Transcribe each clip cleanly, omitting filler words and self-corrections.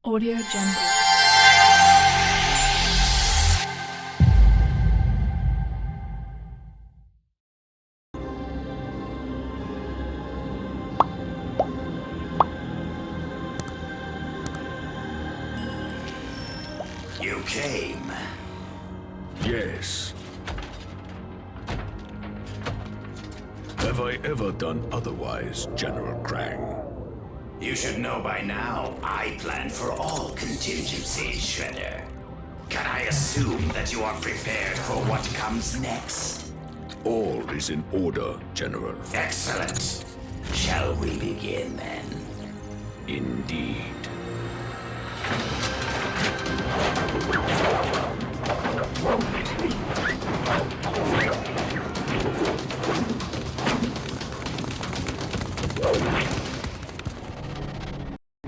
Audio Jungle. You came. Yes. Have I ever done otherwise, General Krang? You should know by now, I plan for all contingencies, Shredder. Can I assume that you are prepared for what comes next? All is in order, General. Excellent. Shall we begin then? Indeed.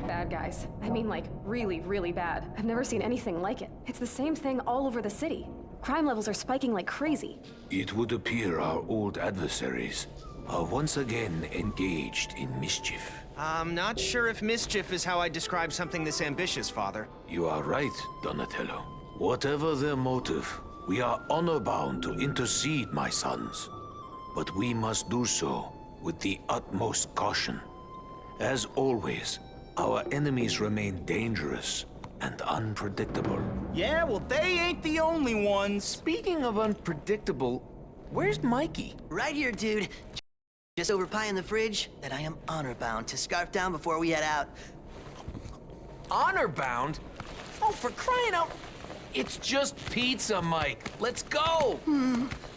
Bad guys. I mean, like, really, really bad. I've never seen anything like it. It's the same thing all over the city. Crime levels are spiking like crazy. It would appear our old adversaries are once again engaged in mischief. I'm not sure if mischief is how I describe something this ambitious, Father. You are right, Donatello. Whatever their motive, we are honor-bound to intercede, my sons. But we must do so with the utmost caution. As always, our enemies remain dangerous and unpredictable. Yeah, well, they ain't the only ones. Speaking of unpredictable, where's Mikey? Right here, dude. Just over pie in the fridge that I am honor-bound to scarf down before we head out. Honor-bound? Oh, for crying out... It's just pizza, Mike. Let's go!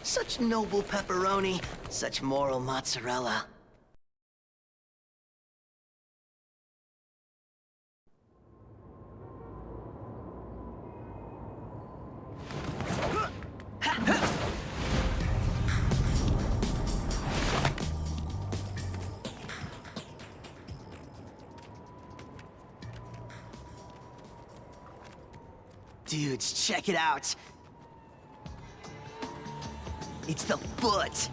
Such noble pepperoni, such moral mozzarella. Dudes, check it out. It's the foot.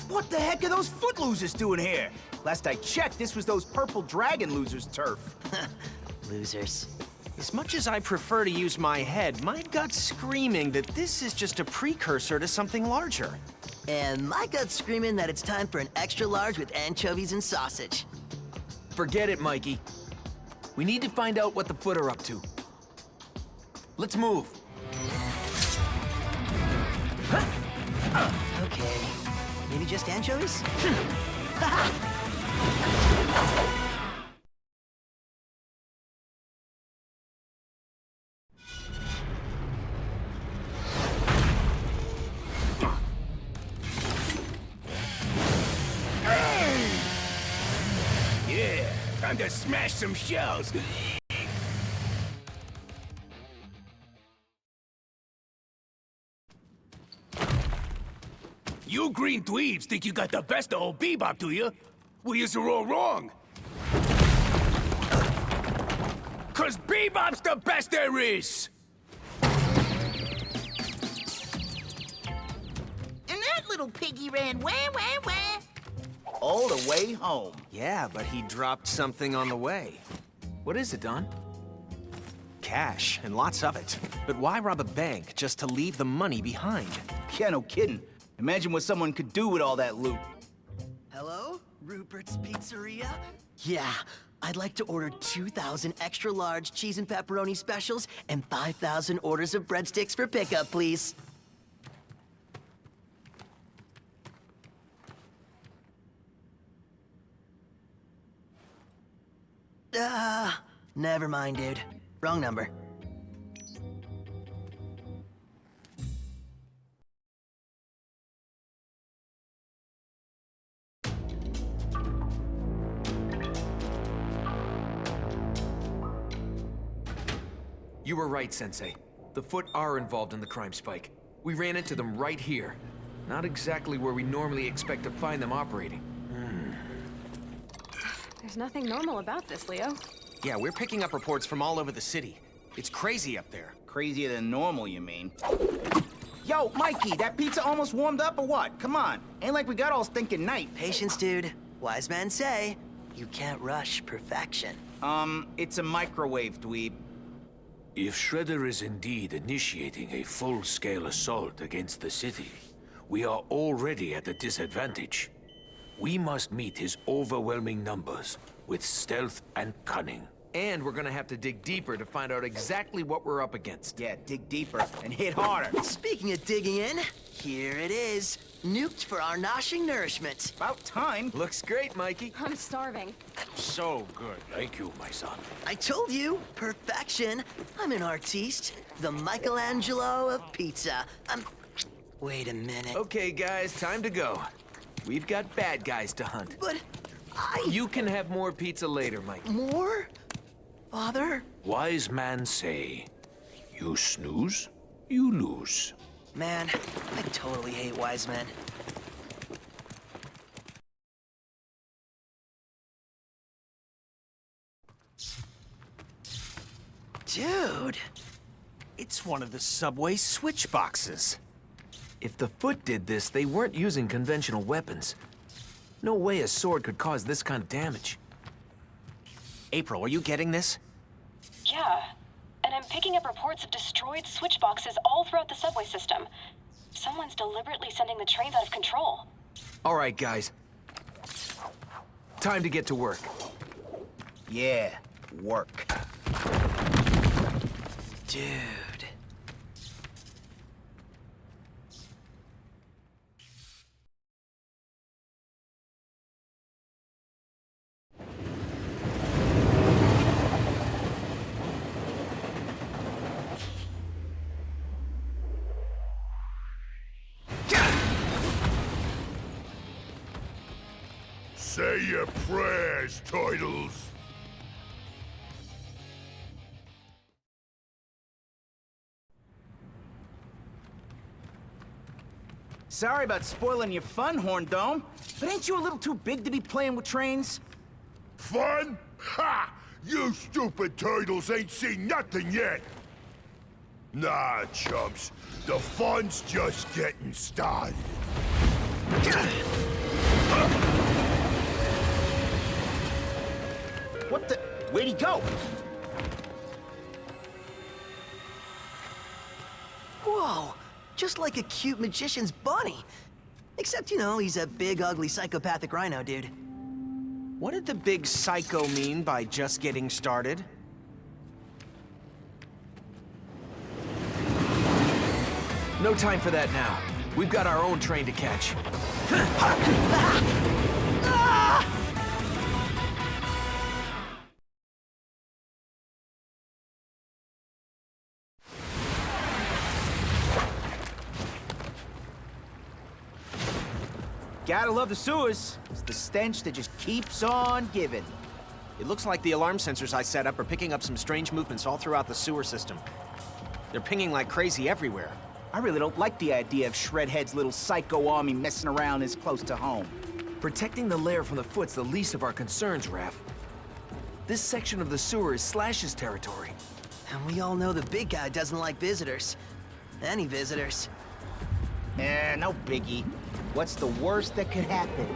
What the heck are those foot losers doing here? Last I checked, this was those purple dragon losers' turf. Losers. As much as I prefer to use my head, my gut's screaming that this is just a precursor to something larger. And my gut's screaming that it's time for an extra large with anchovies and sausage. Forget it, Mikey. We need to find out what the Foot are up to. Let's move. Okay. Maybe just anchovies? Yeah, time to smash some shells. You green dweebs think you got the best of old Bebop, do you? Well, you're all wrong. 'Cause Bebop's the best there is! And that little piggy ran where? All the way home. Yeah, but he dropped something on the way. What is it, Don? Cash, and lots of it. But why rob a bank just to leave the money behind? Yeah, no kidding. Imagine what someone could do with all that loot. Hello? Rupert's Pizzeria? Yeah, I'd like to order 2,000 extra large cheese and pepperoni specials and 5,000 orders of breadsticks for pickup, please. Never mind, dude. Wrong number. You were right, Sensei. The Foot are involved in the crime spike. We ran into them right here. Not exactly where we normally expect to find them operating. There's nothing normal about this, Leo. Yeah, we're picking up reports from all over the city. It's crazy up there. Crazier than normal, you mean? Yo, Mikey, that pizza almost warmed up or what? Come on. Ain't like we got all stinking night. Patience, dude. Wise men say. You can't rush perfection. It's a microwave, dweeb. If Shredder is indeed initiating a full-scale assault against the city, we are already at a disadvantage. We must meet his overwhelming numbers with stealth and cunning. And we're gonna have to dig deeper to find out exactly what we're up against. Yeah, dig deeper and hit harder. Speaking of digging in, here it is. Nuked for our noshing nourishment. About time. Looks great, Mikey. I'm starving. So good. Thank you, my son. I told you, perfection. I'm an artiste, the Michelangelo of pizza. Wait a minute. Okay, guys, time to go. We've got bad guys to hunt. But You can have more pizza later, Mikey. More? Father? Wise man say, you snooze, you lose. Man, I totally hate wise men. Dude! It's one of the subway switch boxes. If the Foot did this, they weren't using conventional weapons. No way a sword could cause this kind of damage. April, are you getting this? Yeah, and I'm picking up reports of destroyed switch boxes all throughout the subway system. Someone's deliberately sending the trains out of control. All right, guys. Time to get to work. Yeah, work. Dude. Say your prayers, turtles. Sorry about spoiling your fun, Horn Dome, but ain't you a little too big to be playing with trains? Fun? Ha! You stupid turtles ain't seen nothing yet. Nah, chumps. The fun's just getting started. What the? Where'd he go? Whoa! Just like a cute magician's bunny. Except, you know, he's a big, ugly, psychopathic rhino dude. What did the big psycho mean by just getting started? No time for that now. We've got our own train to catch. Gotta love the sewers. It's the stench that just keeps on giving. It looks like the alarm sensors I set up are picking up some strange movements all throughout the sewer system. They're pinging like crazy everywhere. I really don't like the idea of Shredhead's little psycho army messing around this close to home. Protecting the lair from the Foot's the least of our concerns, Raph. This section of the sewer is Slash's territory. And we all know the big guy doesn't like visitors. Any visitors. No biggie. What's the worst that could happen?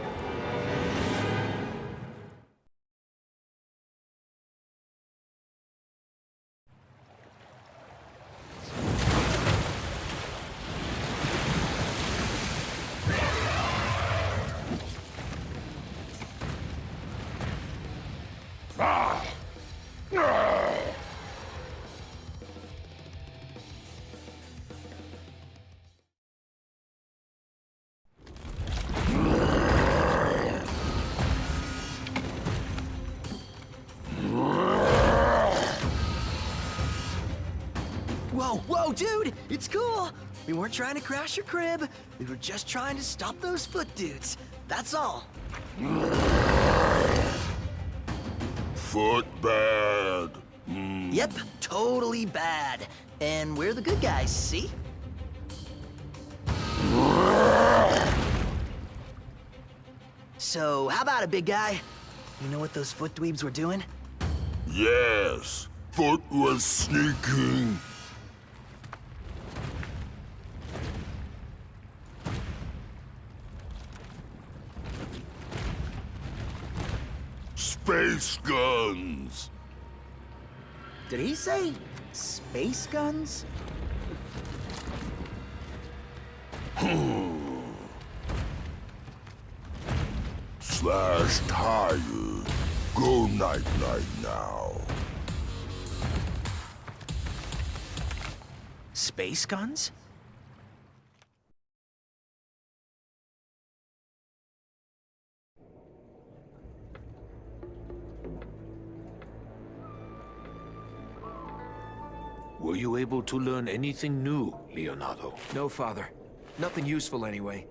Whoa, dude! It's cool! We weren't trying to crash your crib. We were just trying to stop those Foot dudes. That's all. Foot bad. Yep, totally bad. And we're the good guys, see? So, how about it, big guy? You know what those Foot dweebs were doing? Yes, Foot was sneaking. Space guns! Did he say space guns? Slash tired. Go night-night now. Space guns? Were you able to learn anything new, Leonardo? No, Father. Nothing useful anyway.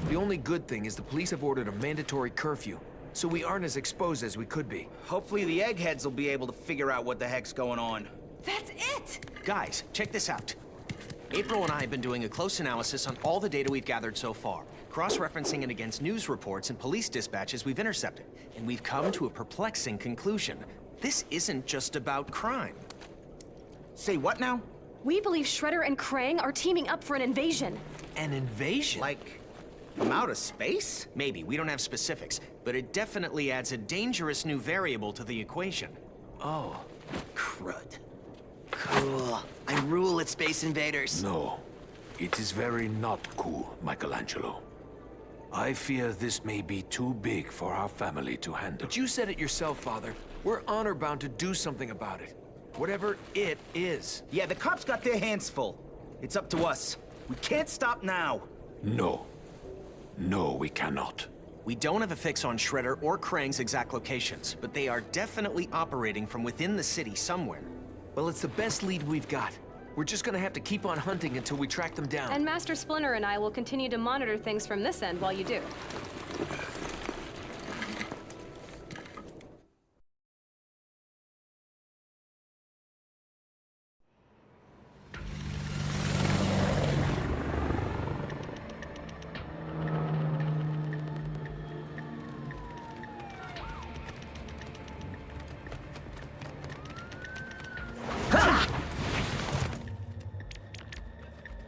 The only good thing is the police have ordered a mandatory curfew, so we aren't as exposed as we could be. Hopefully the eggheads will be able to figure out what the heck's going on. That's it! Guys, check this out. April and I have been doing a close analysis on all the data we've gathered so far, cross-referencing it against news reports and police dispatches we've intercepted, and we've come to a perplexing conclusion. This isn't just about crime. Say what now? We believe Shredder and Krang are teaming up for an invasion. An invasion? Like, from outer space? Maybe, we don't have specifics, but it definitely adds a dangerous new variable to the equation. Oh, crud. Cool. I rule at Space Invaders. No. It is very not cool, Michelangelo. I fear this may be too big for our family to handle. But you said it yourself, Father. We're honor-bound to do something about it. Whatever it is. Yeah, the cops got their hands full. It's up to us. We can't stop now. No. No, we cannot. We don't have a fix on Shredder or Krang's exact locations, but they are definitely operating from within the city somewhere. Well, it's the best lead we've got. We're just gonna have to keep on hunting until we track them down. And Master Splinter and I will continue to monitor things from this end while you do.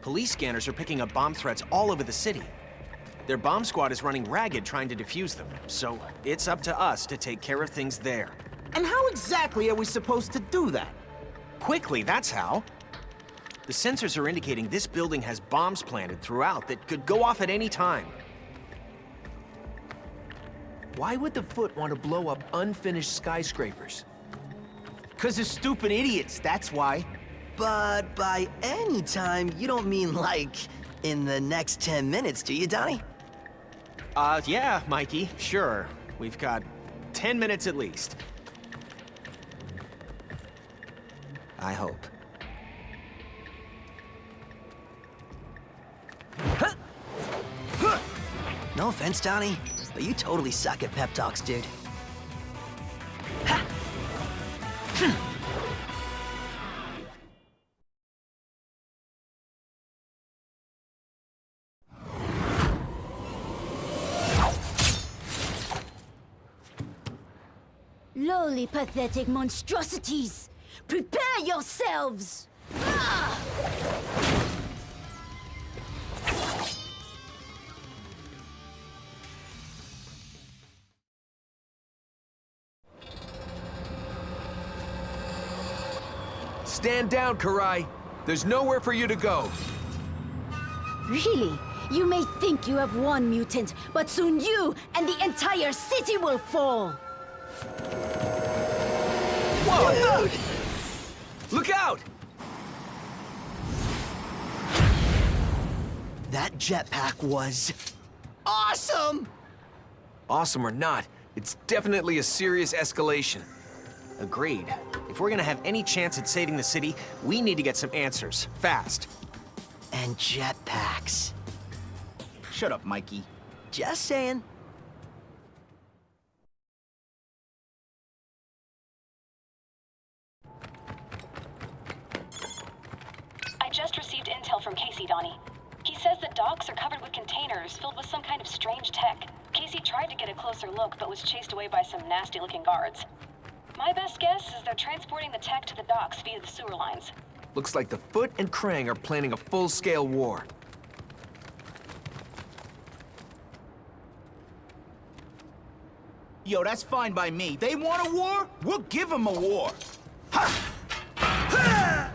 Police scanners are picking up bomb threats all over the city. Their bomb squad is running ragged trying to defuse them, so it's up to us to take care of things there. And how exactly are we supposed to do that? Quickly, that's how. The sensors are indicating this building has bombs planted throughout that could go off at any time. Why would the Foot want to blow up unfinished skyscrapers? 'Cause they're stupid idiots, that's why. But by any time, you don't mean like in the next 10 minutes, do you, Donnie? Yeah, Mikey, sure. We've got 10 minutes at least. I hope. No offense, Donnie, but you totally suck at pep talks, dude. Lowly, pathetic monstrosities! Prepare yourselves! Ah! Stand down, Karai. There's nowhere for you to go. Really? You may think you have won, Mutant, but soon you and the entire city will fall! Whoa! Look out! That jetpack was awesome! Awesome or not, it's definitely a serious escalation. Agreed. If we're gonna have any chance at saving the city, we need to get some answers, fast. And jetpacks. Shut up, Mikey. Just saying. I just received intel from Casey, Donnie. He says the docks are covered with containers filled with some kind of strange tech. Casey tried to get a closer look, but was chased away by some nasty-looking guards. My best guess is they're transporting the tech to the docks via the sewer lines. Looks like the Foot and Krang are planning a full-scale war. Yo, that's fine by me. They want a war? We'll give them a war. Ha! Ha!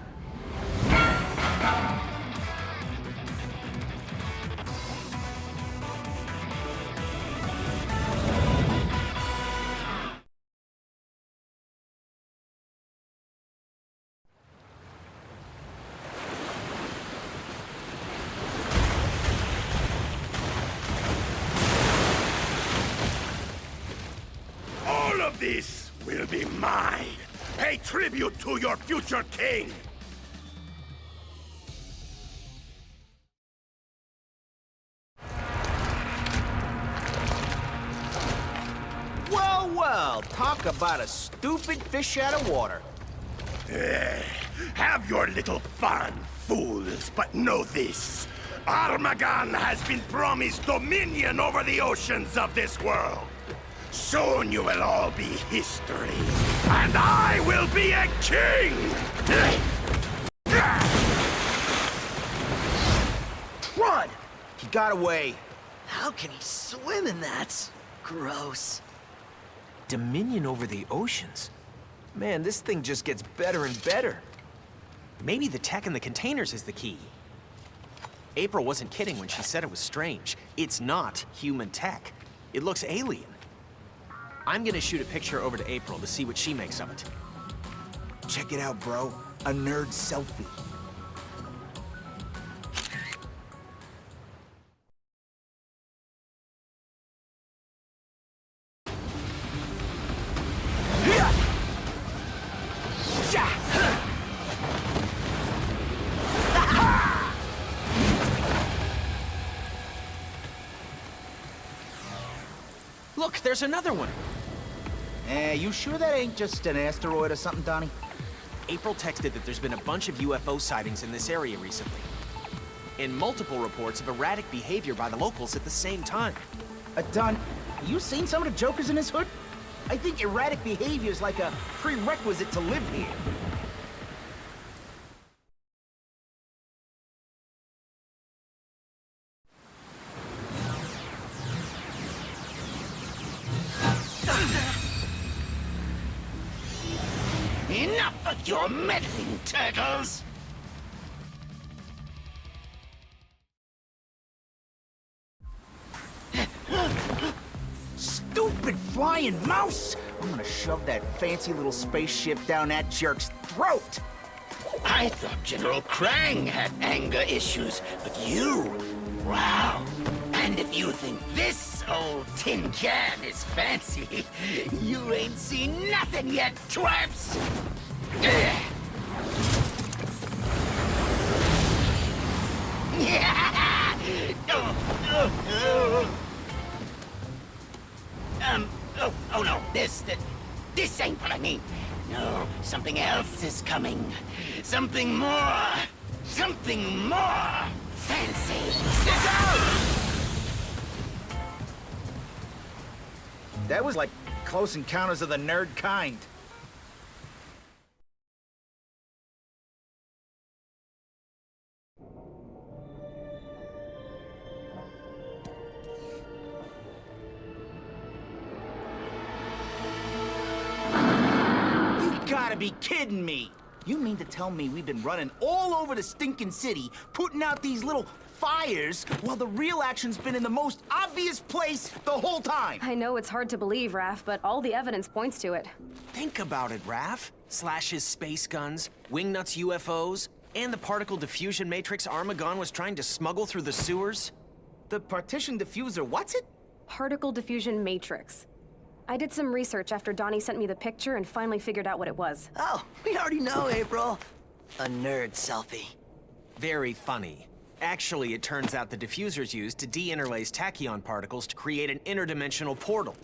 All of this will be mine. Pay tribute to your future king. Well, well, talk about a stupid fish out of water. Have your little fun, fools, but know this. Armageddon has been promised dominion over the oceans of this world. Soon you will all be history, and I will be a king! Run! He got away. How can he swim in that? Gross. Dominion over the oceans? Man, this thing just gets better and better. Maybe the tech in the containers is the key. April wasn't kidding when she said it was strange. It's not human tech. It looks alien. I'm gonna shoot a picture over to April to see what she makes of it. Check it out, bro. A nerd selfie. Look, there's another one. You sure that ain't just an asteroid or something, Donnie? April texted that there's been a bunch of UFO sightings in this area recently. And multiple reports of erratic behavior by the locals at the same time. Don, you seen some of the jokers in this hood? I think erratic behavior is like a prerequisite to live here. Enough of your meddling, turtles! Stupid flying mouse! I'm gonna shove that fancy little spaceship down that jerk's throat! I thought General Krang had anger issues, but you... Wow. And if you think this old tin can is fancy, you ain't seen nothing yet, twerps! Oh no, this ain't what I mean. No, something else is coming. Something more fancy. That was like Close Encounters of the Nerd kind. You gotta be kidding me! You mean to tell me we've been running all over the stinking city, putting out these little fires, while the real action's been in the most obvious place the whole time? I know it's hard to believe, Raph, but all the evidence points to it. Think about it, Raph. Slash's space guns, Wingnuts UFOs, and the particle diffusion matrix Armageddon was trying to smuggle through the sewers. The partition diffuser, what's it? Particle diffusion matrix. I did some research after Donnie sent me the picture and finally figured out what it was. Oh, we already know, April. A nerd selfie. Very funny. Actually, it turns out the diffuser's used to de-interlace tachyon particles to create an interdimensional portal.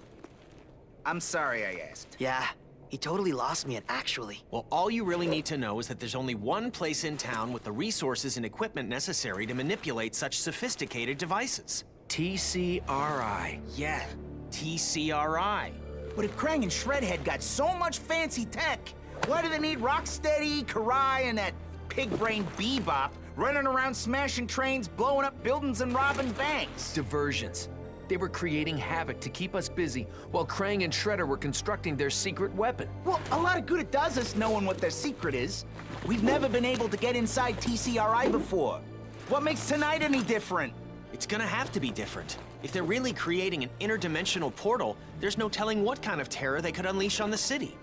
I'm sorry I asked. Yeah, he totally lost me at actually. Well, all you really need to know is that there's only one place in town with the resources and equipment necessary to manipulate such sophisticated devices. TCRI. Yeah, TCRI. But if Krang and Shredhead got so much fancy tech, why do they need Rocksteady, Karai, and that pig-brained Bebop running around smashing trains, blowing up buildings, and robbing banks? Diversions. They were creating havoc to keep us busy, while Krang and Shredder were constructing their secret weapon. Well, a lot of good it does us knowing what their secret is. We've never been able to get inside TCRI before. What makes tonight any different? It's gonna have to be different. If they're really creating an interdimensional portal, there's no telling what kind of terror they could unleash on the city.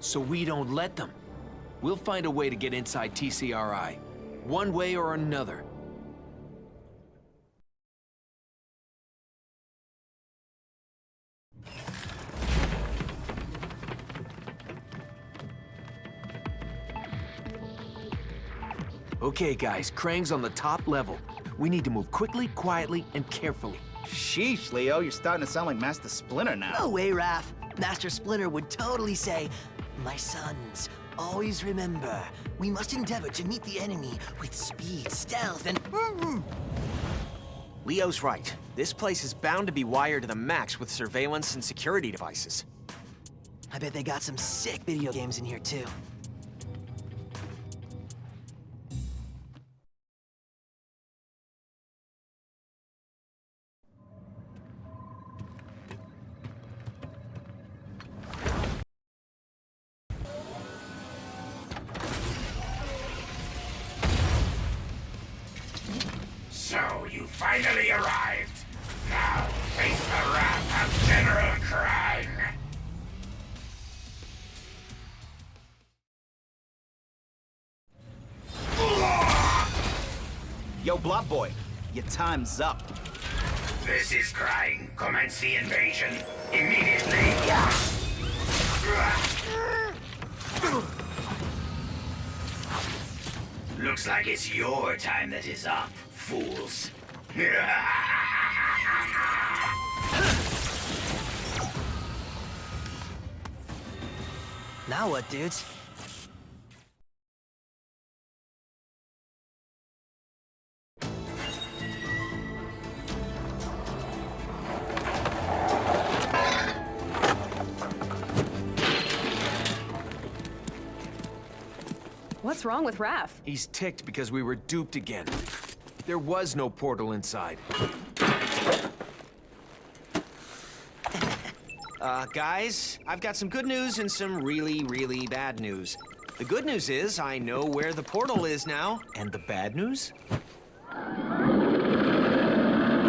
So we don't let them. We'll find a way to get inside TCRI, one way or another. Okay, guys, Krang's on the top level. We need to move quickly, quietly, and carefully. Sheesh, Leo, you're starting to sound like Master Splinter now. No way, Raph. Master Splinter would totally say, "My sons, always remember, we must endeavor to meet the enemy with speed, stealth, and..." Leo's right. This place is bound to be wired to the max with surveillance and security devices. I bet they got some sick video games in here, too. So, you finally arrived. Now, face the wrath of General Krang. Yo, Blob Boy, your time's up. This is Krang. Commence the invasion. Immediately. Looks like it's your time that is up, fools. Now what, dudes? What's wrong with Raph? He's ticked because we were duped again. There was no portal inside. Guys, I've got some good news and some really, really bad news. The good news is I know where the portal is now. And the bad news?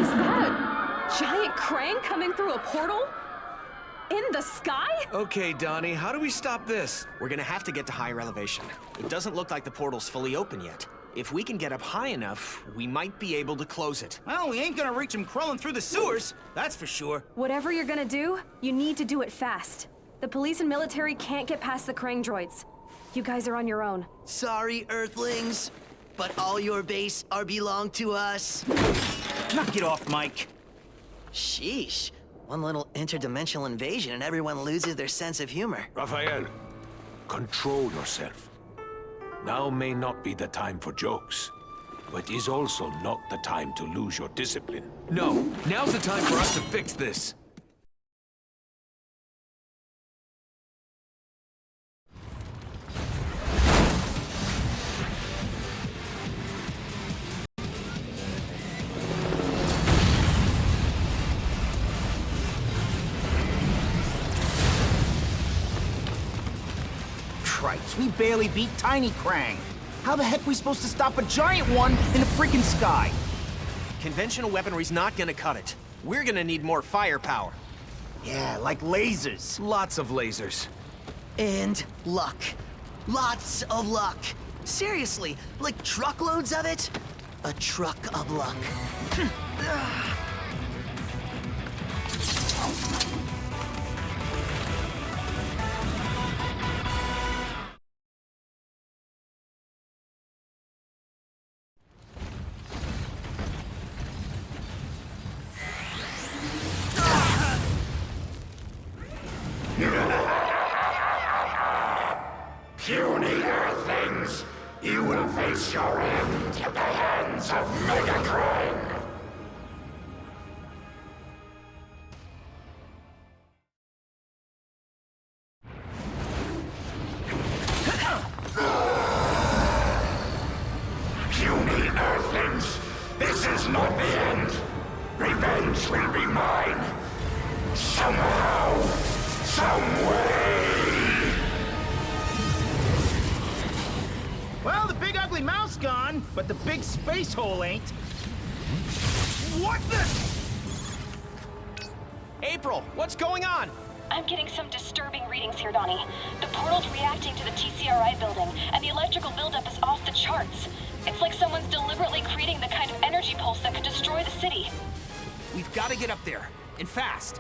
Is that a giant Krang coming through a portal? In the sky? Okay, Donnie, how do we stop this? We're gonna have to get to higher elevation. It doesn't look like the portal's fully open yet. If we can get up high enough, we might be able to close it. Well, we ain't gonna reach him crawling through the sewers, that's for sure. Whatever you're gonna do, you need to do it fast. The police and military can't get past the Krang droids. You guys are on your own. Sorry, Earthlings, but all your base are belong to us. Knock it off, Mike. Sheesh. One little interdimensional invasion and everyone loses their sense of humor. Raphael, control yourself. Now may not be the time for jokes, but is also not the time to lose your discipline. No, now's the time for us to fix this. Cripes, we barely beat Tiny Krang. How the heck we supposed to stop a giant one in the freaking sky? Conventional weaponry's not gonna cut it. We're gonna need more firepower. Yeah, like lasers. Lots of lasers. And luck. Lots of luck. Seriously, like truckloads of it? A truck of luck. Puny Earthlings, you will face your end at the hands of Mega Krang. Puny Earthlings, this is not the end. Revenge will be mine. ugly mouse gone, but the big space hole ain't. What the? April, what's going on? I'm getting some disturbing readings here, Donnie. The portal's reacting to the TCRI building, and the electrical buildup is off the charts. It's like someone's deliberately creating the kind of energy pulse that could destroy the city. We've got to get up there, and fast.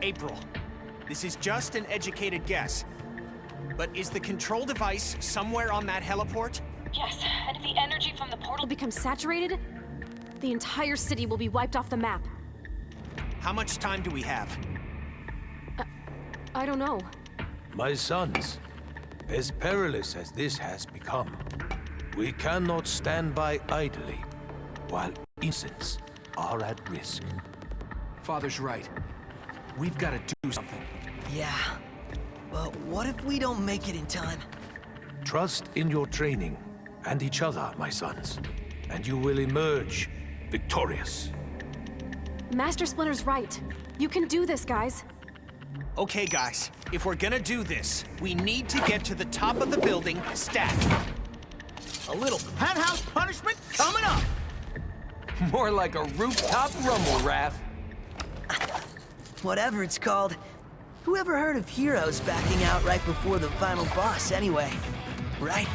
April, this is just an educated guess. But is the control device somewhere on that heliport? Yes, and if the energy from the portal becomes saturated, the entire city will be wiped off the map. How much time do we have? I don't know. My sons, as perilous as this has become, we cannot stand by idly while innocents are at risk. Father's right. We've got to do something. Yeah. But what if we don't make it in time? Trust in your training and each other, my sons, and you will emerge victorious. Master Splinter's right. You can do this, guys. Okay, guys, if we're gonna do this, we need to get to the top of the building, stat. A little penthouse punishment coming up. More like a rooftop rumble, Raph. Whatever it's called. Who ever heard of heroes backing out right before the final boss anyway? Right?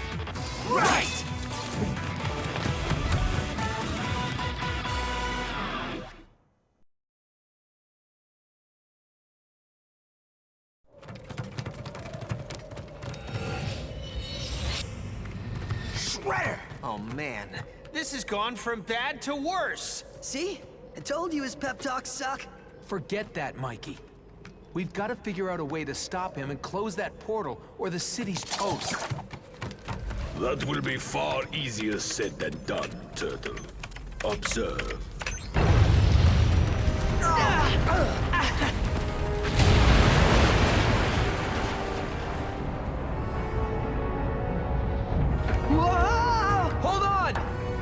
Right! Shredder! Oh man, this has gone from bad to worse. See? I told you his pep talks suck. Forget that, Mikey. We've got to figure out a way to stop him and close that portal, or the city's toast. That will be far easier said than done, Turtle. Observe. Hold on!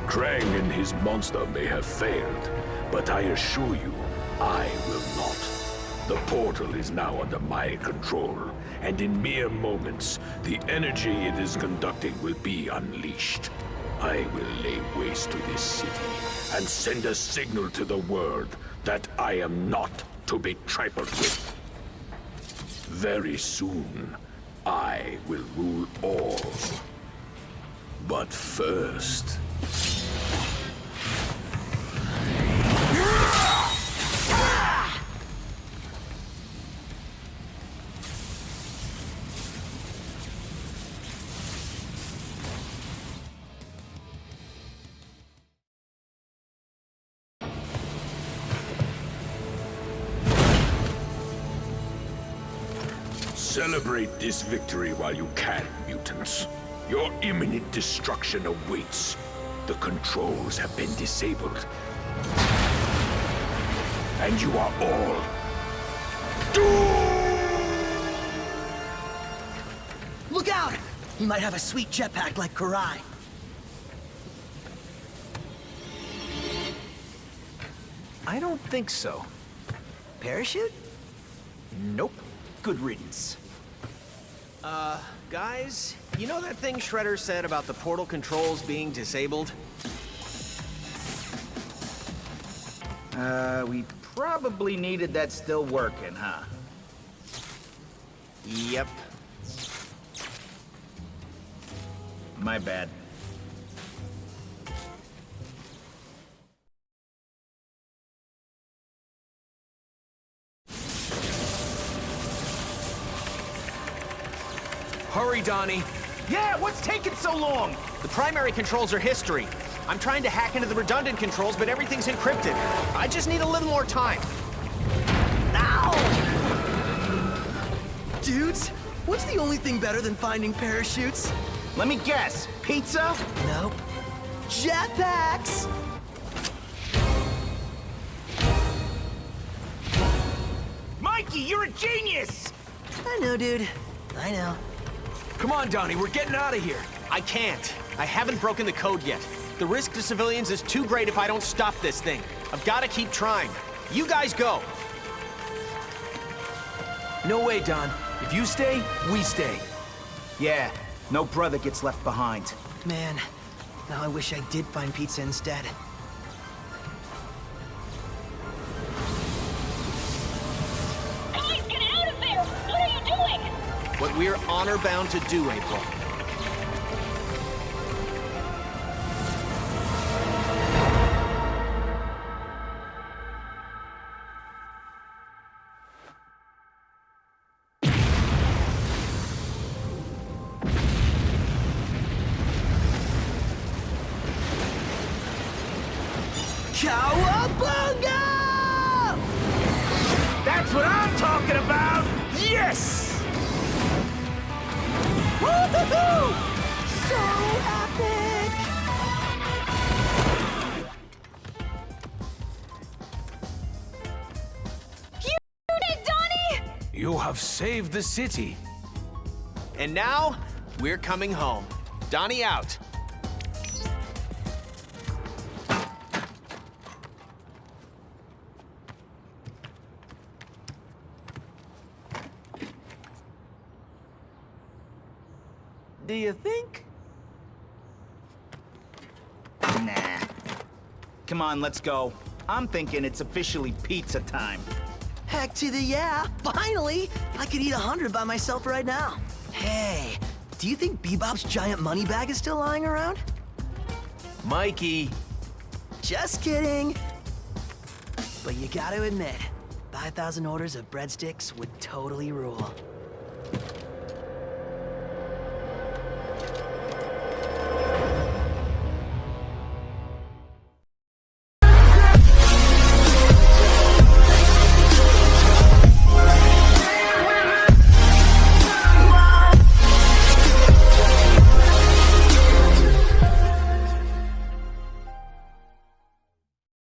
Krang and his monster may have failed, but I assure you, I will not. The portal is now under my control, and in mere moments, the energy it is conducting will be unleashed. I will lay waste to this city and send a signal to the world that I am not to be trifled with. Very soon, I will rule all. But first... Celebrate this victory while you can, mutants. Your imminent destruction awaits. The controls have been disabled. And you are all doomed! Look out! He might have a sweet jetpack like Karai. I don't think so. Parachute? Nope. Good riddance. Guys, you know that thing Shredder said about the portal controls being disabled? We probably needed that still working, huh? Yep. My bad. Hurry, Donnie. Yeah, what's taking so long? The primary controls are history. I'm trying to hack into the redundant controls, but everything's encrypted. I just need a little more time. Ow! Dudes, what's the only thing better than finding parachutes? Let me guess. Pizza? Nope. Jetpacks! Mikey, you're a genius! I know, dude. I know. Come on, Donnie, we're getting out of here. I can't. I haven't broken the code yet. The risk to civilians is too great if I don't stop this thing. I've got to keep trying. You guys go. No way, Don. If you stay, we stay. Yeah, no brother gets left behind. Man, now I wish I did find pizza instead. Guys, get out of there! What are you doing? What we're honor-bound to do, April. Cowabunga! That's what I'm talking about! Yes! Woo-hoo-hoo! So epic! You did it, Donnie! You have saved the city. And now, we're coming home. Donnie out. Do you think? Nah. Come on, let's go. I'm thinking it's officially pizza time. Heck to the yeah! Finally! I could eat 100 by myself right now. Hey, do you think Bebop's giant money bag is still lying around? Mikey. Just kidding. But you gotta admit, 5,000 orders of breadsticks would totally rule.